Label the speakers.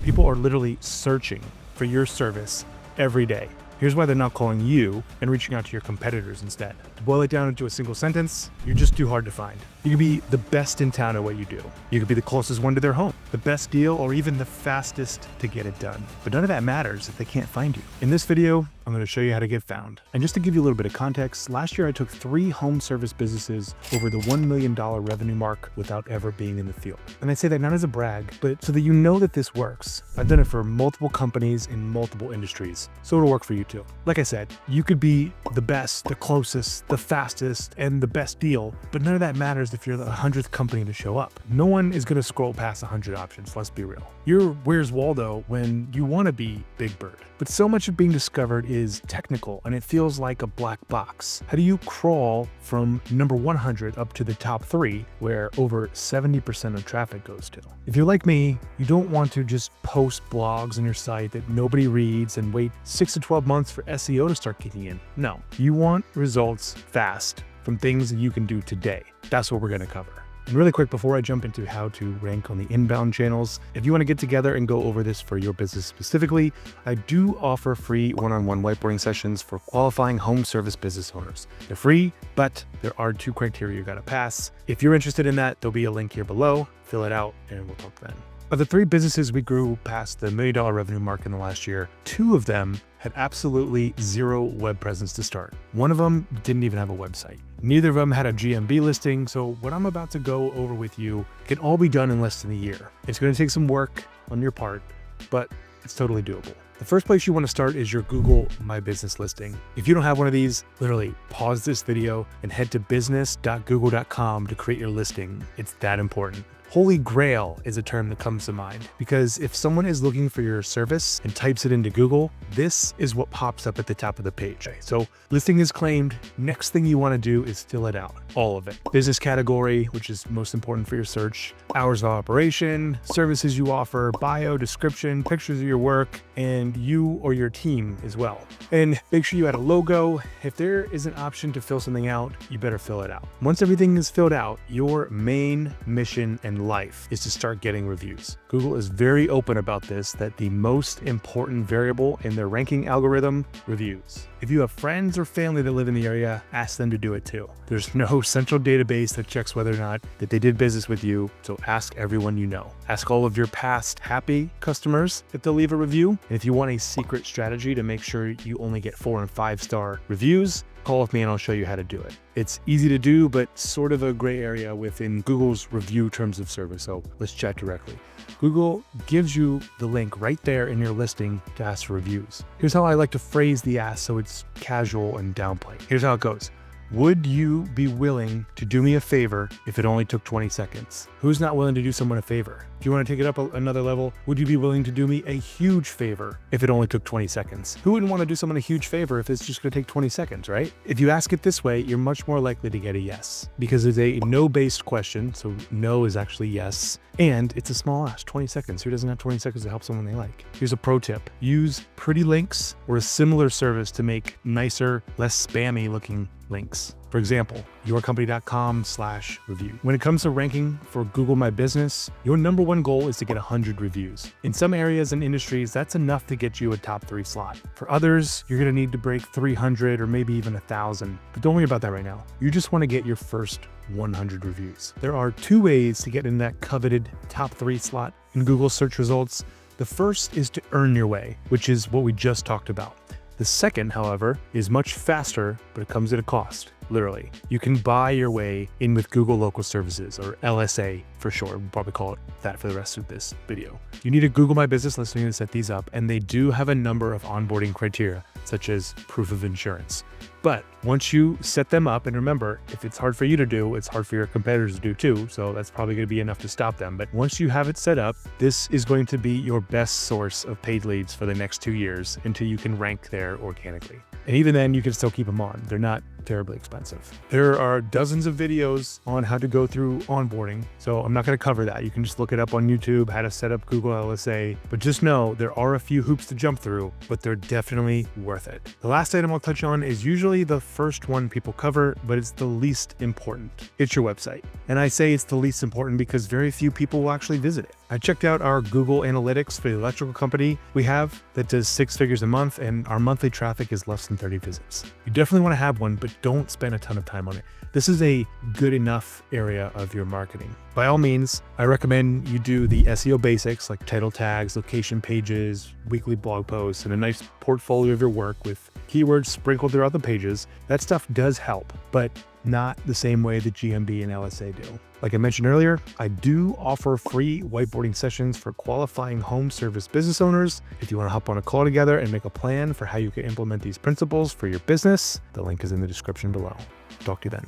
Speaker 1: People are literally searching for your service every day. Here's why they're not calling you and reaching out to your competitors instead. To boil it down into a single sentence, you're just too hard to find. You could be the best in town at what you do. You could be the closest one to their home, the best deal, or even the fastest to get it done. But none of that matters if they can't find you. In this video, I'm going to show you how to get found. And just to give you a little bit of context, last year I took 3 home service businesses over the $1 million revenue mark without ever being in the field. And I say that not as a brag, but so that you know that this works. I've done it for multiple companies in multiple industries, so it'll work for you too. Like I said, you could be the best, the closest, the fastest, and the best deal, but none of that matters if you're the 100th company to show up. No one is going to scroll past 100 options, let's be real. You're Where's Waldo when you want to be Big Bird. But so much of being discovered is technical and it feels like a black box. How do you crawl from number 100 up to the top 3 where over 70% of traffic goes to? If you're like me, you don't want to just post blogs on your site that nobody reads and wait 6 to 12 months for SEO to start kicking in. No, you want results fast from things that you can do today. That's what we're going to cover. And really quick, before I jump into how to rank on the inbound channels, if you want to get together and go over this for your business specifically, I do offer free one-on-one whiteboarding sessions for qualifying home service business owners. They're free, but there are 2 criteria you got to pass. If you're interested in that, there'll be a link here below. Fill it out and we'll talk then. Of the 3 businesses we grew past the $1 million revenue mark in the last year, 2 of them had absolutely 0 web presence to start. One of them didn't even have a website. Neither of them had a GMB listing, so what I'm about to go over with you can all be done in less than a year. It's going to take some work on your part, but it's totally doable. The first place you want to start is your Google My Business listing. If you don't have one of these, literally pause this video and head to business.google.com to create your listing. It's that important. Holy Grail is a term that comes to mind because if someone is looking for your service and types it into Google, this is what pops up at the top of the page. So listing is claimed. Next thing you want to do is fill it out, all of it. Business category, which is most important for your search, hours of operation, services you offer, bio, description, pictures of your work, and you or your team as well. And make sure you add a logo. If there is an option to fill something out, you better fill it out. Once everything is filled out, your main mission and life is to start getting reviews. Google is very open about this, that the most important variable in their ranking algorithm, reviews. If you have friends or family that live in the area, ask them to do it too. There's no central database that checks whether or not that they did business with you, so ask everyone you know. Ask all of your past happy customers if they'll leave a review. And if you want a secret strategy to make sure you only get 4 and 5-star reviews, call with me and I'll show you how to do it. It's easy to do, but sort of a gray area within Google's review terms of service, so let's chat directly. Google gives you the link right there in your listing to ask for reviews. Here's how I like to phrase the ask so it's casual and downplayed. Here's how it goes. Would you be willing to do me a favor if it only took 20 seconds? Who's not willing to do someone a favor? If you want to take it up another level, would you be willing to do me a huge favor if it only took 20 seconds? Who wouldn't want to do someone a huge favor if it's just going to take 20 seconds, right? If you ask it this way, you're much more likely to get a yes because it's a no-based question. So no is actually yes. And it's a small ask, 20 seconds. Who doesn't have 20 seconds to help someone they like? Here's a pro tip. Use pretty links or a similar service to make nicer, less spammy looking links. For example, yourcompany.com/review. When it comes to ranking for Google My Business, your number 1 goal is to get 100 reviews. In some areas and industries, that's enough to get you a top 3 slot. For others, you're going to need to break 300 or maybe even 1,000. But don't worry about that right now. You just want to get your first 100 reviews. There are 2 ways to get in that coveted top 3 slot in Google search results. The first is to earn your way, which is what we just talked about. The second, however, is much faster, but it comes at a cost. Literally, you can buy your way in with Google Local Services, or LSA for short. We'll probably call it that for the rest of this video. You need a Google My Business listing to set these up, and they do have a number of onboarding criteria, such as proof of insurance. But once you set them up, and remember, if it's hard for you to do, it's hard for your competitors to do too, so that's probably going to be enough to stop them. But once you have it set up, this is going to be your best source of paid leads for the next 2 years until you can rank there organically. And even then, you can still keep them on. They're not terribly expensive. There are dozens of videos on how to go through onboarding, so I'm not going to cover that. You can just look it up on YouTube, how to set up Google LSA, but just know there are a few hoops to jump through, but they're definitely worth it. The last item I'll touch on is usually the first one people cover, but it's the least important. It's your website. And I say it's the least important because very few people will actually visit it. I checked out our Google Analytics for the electrical company we have that does 6 figures a month, and our monthly traffic is less than 30 visits. You definitely want to have one, but don't spend a ton of time on it. This is a good enough area of your marketing. By all means, I recommend you do the SEO basics like title tags, location pages, weekly blog posts, and a nice portfolio of your work with keywords sprinkled throughout the pages. That stuff does help, but not the same way that GMB and LSA do. Like I mentioned earlier, I do offer free whiteboarding sessions for qualifying home service business owners. If you want to hop on a call together and make a plan for how you can implement these principles for your business, the link is in the description below. Talk to you then.